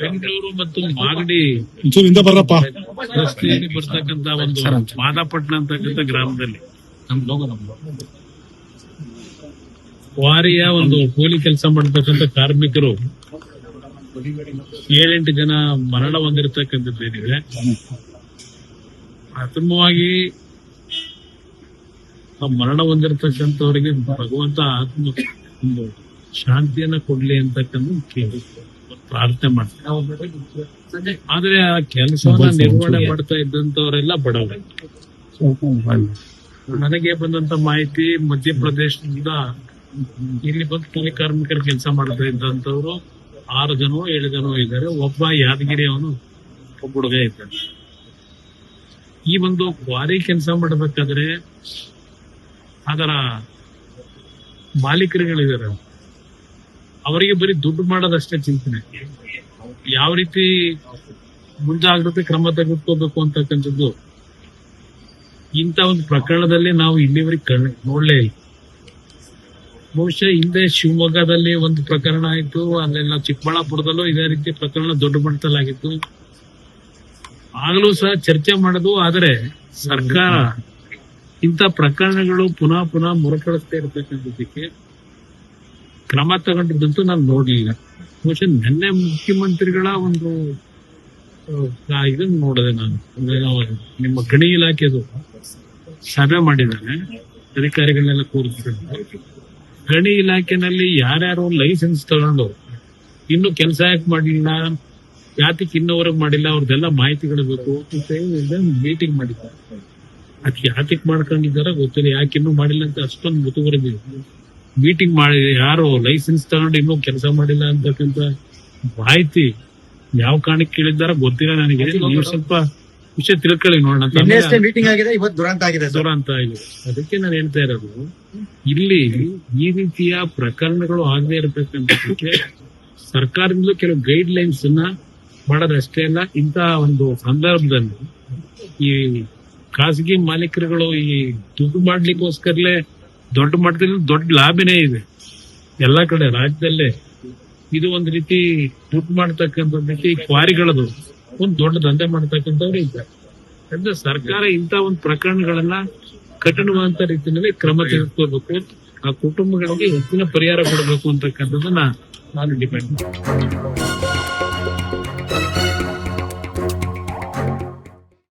ಬೆಂಗಳೂರು ಮತ್ತು ಮಾಗಡಿ ಬರಪ್ಪ ರಸ್ತೆಯಲ್ಲಿ ಬರ್ತಕ್ಕಂತ ಒಂದು ಮಾದಾಪಟ್ಟಣ ಅಂತಕ್ಕಂಥ ಗ್ರಾಮದಲ್ಲಿ ಕ್ವಾರಿಯ ಒಂದು ಕೂಲಿ ಕೆಲಸ ಮಾಡತಕ್ಕಂಥ ಕಾರ್ಮಿಕರು 7-8 ಜನ ಮರಣ ಹೊಂದಿರತಕ್ಕಂಥದ್ದೇನಿದೆ. ಪ್ರಥಮವಾಗಿ ಮರಣ ಹೊಂದಿರತಕ್ಕಂಥವರಿಗೆ ಭಗವಂತ ಆತ್ಮ ಒಂದು ಶಾಂತಿಯನ್ನ ಕೊಡ್ಲಿ ಅಂತಕ್ಕಂಥ ಪ್ರಾರ್ಥನೆ ಮಾಡ್ತಾರೆ. ಆದ್ರೆ ಆ ಕೆಲಸವನ್ನ ನಿರ್ವಹಣೆ ಮಾಡ್ತಾ ಇದ್ದಂತವರೆಲ್ಲ ಬಡವರು. ನನಗೆ ಬಂದಂತ ಮಾಹಿತಿ ಮಧ್ಯಪ್ರದೇಶದಿಂದ ಇಲ್ಲಿ ಬಂದು ಕೂಲಿ ಕಾರ್ಮಿಕರ ಕೆಲಸ ಮಾಡ್ತಾ ಇದ್ದಂತವ್ರು 6 ಜನ 7 ಜನ ಇದ್ದಾರೆ. ಒಬ್ಬ ಯಾದಗಿರಿ ಅವನು ಒಬ್ಬ ಹುಡುಗ ಇದ್ದಾನೆ. ಈ ಒಂದು ಕ್ವಾರಿ ಕೆಲಸ ಮಾಡಬೇಕಾದ್ರೆ ಅದರ ಮಾಲೀಕರುಗಳಿದ್ದಾರೆ, ಅವರಿಗೆ ಬರೀ ದುಡ್ಡು ಮಾಡೋದಷ್ಟೇ ಚಿಂತನೆ. ಯಾವ ರೀತಿ ಮುಂಜಾಗ್ರತೆ ಕ್ರಮ ತೆಗೆದುಕೋಬೇಕು ಅಂತಕ್ಕಂಥದ್ದು ಇಂಥ ಒಂದು ಪ್ರಕರಣದಲ್ಲಿ ನಾವು ಇಲ್ಲಿವರೆಗೆ ನೋಡ್ಲೇ ಇಲ್ಲ. ಬಹುಶಃ ಹಿಂದೆ ಶಿವಮೊಗ್ಗದಲ್ಲಿ ಒಂದು ಪ್ರಕರಣ ಆಯ್ತು, ಅಲ್ಲೆಲ್ಲ ಚಿಕ್ಕಬಳ್ಳಾಪುರದಲ್ಲೂ ಇದೇ ರೀತಿ ಪ್ರಕರಣ ದೊಡ್ಡ ಮಟ್ಟದಲ್ಲಾಗಿತ್ತು. ಆಗಲೂ ಸಹ ಚರ್ಚೆ ಮಾಡೋದು. ಆದರೆ ಸರ್ಕಾರ ಇಂಥ ಪ್ರಕರಣಗಳು ಪುನಃ ಪುನಃ ಮರುಕಳಿಸ್ತಾ ಇರತಕ್ಕಂಥದ್ದಕ್ಕೆ ಕ್ರಮ ತಗೊಂಡಿದ್ದಂತೂ ನಾನು ನೋಡ್ಲಿಲ್ಲ. ಬಹುಶಃ ನಿನ್ನೆ ಮುಖ್ಯಮಂತ್ರಿಗಳ ಒಂದು ಇದನ್ನು ನೋಡಿದೆ ನಾನು. ನಿಮ್ಮ ಗಣಿ ಇಲಾಖೆದು ಸಭೆ ಮಾಡಿದ್ದಾನೆ, ಅಧಿಕಾರಿಗಳನ್ನೆಲ್ಲ ಕೂರಿಸಿದ್ದಾರೆ. ಗಣಿ ಇಲಾಖೆನಲ್ಲಿ ಯಾರ್ಯಾರು ಲೈಸೆನ್ಸ್ ತಗೊಂಡು ಇನ್ನು ಕೆಲಸ ಯಾಕೆ ಮಾಡಲಿಲ್ಲ, ಯಾತಕ್ಕೆ ಇನ್ನೋವರೆಗೆ ಮಾಡಿಲ್ಲ, ಅವ್ರದ್ದೆಲ್ಲ ಮಾಹಿತಿಗಳು ಬೇಕು. ಮೀಟಿಂಗ್ ಮಾಡಿದ್ದಾರೆ. ಅದಕ್ಕೆ ಯಾತಕ್ಕೆ ಮಾಡ್ಕೊಂಡಿದ್ದಾರ ಗೊತ್ತಿಲ್ಲ, ಯಾಕೆ ಇನ್ನೂ ಮಾಡಿಲ್ಲ ಅಂತ ಅಷ್ಟೊಂದು ಮುತುವರೆದಿದೆ. ಮೀಟಿಂಗ್ ಮಾಡಿ ಯಾರು ಲೈಸೆನ್ಸ್ ತಗೊಂಡು ಇನ್ನೂ ಕೆಲಸ ಮಾಡಿಲ್ಲ ಅಂತಕ್ಕಂಥ ಮಾಹಿತಿ ಯಾವ ಕಾರಣಕ್ಕೆ ಕೇಳಿದ್ದಾರ ಗೊತ್ತಿಲ್ಲ ನನಗೆ. ನೀವು ಸ್ವಲ್ಪ ವಿಷಯ ತಿಳ್ಕೊಳ್ಳಿ ನೋಡೋಣ. ಮೀಟಿಂಗ್ ಆಗಿದೆ, ಇವತ್ತು ದುರಂತ ಆಗಿದೆ. ಅದಕ್ಕೆ ನಾನು ಹೇಳ್ತಾ ಇರೋದು, ಇಲ್ಲಿ ಈ ರೀತಿಯ ಪ್ರಕರಣಗಳು ಆಗದೆ ಇರಬೇಕಂತಕ್ಕೆ ಸರ್ಕಾರದಿಂದ ಕೆಲವು ಗೈಡ್ ಲೈನ್ಸ್ ಅನ್ನ ಮಾಡೋದಷ್ಟೇ ಅಲ್ಲ. ಇಂಥ ಒಂದು ಸಂದರ್ಭದಲ್ಲಿ ಈ ಖಾಸಗಿ ಮಾಲೀಕರುಗಳು ಈ ದುಡ್ಡು ಮಾಡ್ಲಿಕ್ಕೋಸ್ಕರಲೇ ದೊಡ್ಡ ಮಟ್ಟದಲ್ಲಿ ದೊಡ್ಡ ಲಾಭನೇ ಇದೆ ಎಲ್ಲಾ ಕಡೆ ರಾಜ್ಯದಲ್ಲೇ. ಇದು ಒಂದು ರೀತಿ ದುಡ್ಡು ಮಾಡ್ತಕ್ಕಂಥ ಕ್ವಾರಿಗಳದು ಒಂದು ದೊಡ್ಡ ದಂಧೆ ಮಾಡ್ತಕ್ಕಂಥವ್ರು ಇದ್ದಾರೆ. ಅಂದ್ರೆ ಸರ್ಕಾರ ಇಂಥ ಒಂದು ಪ್ರಕರಣಗಳನ್ನ ಕಠಿಣವಾದಂತ ರೀತಿಯಲ್ಲಿ ಕ್ರಮ ತೆಗೆದುಕೋಬೇಕು, ಆ ಕುಟುಂಬಗಳಿಗೆ ಹೆಚ್ಚಿನ ಪರಿಹಾರ ಕೊಡಬೇಕು ಅಂತಕ್ಕಂಥದ್ದನ್ನ ನಾನು ಡಿಪೆಂಡ್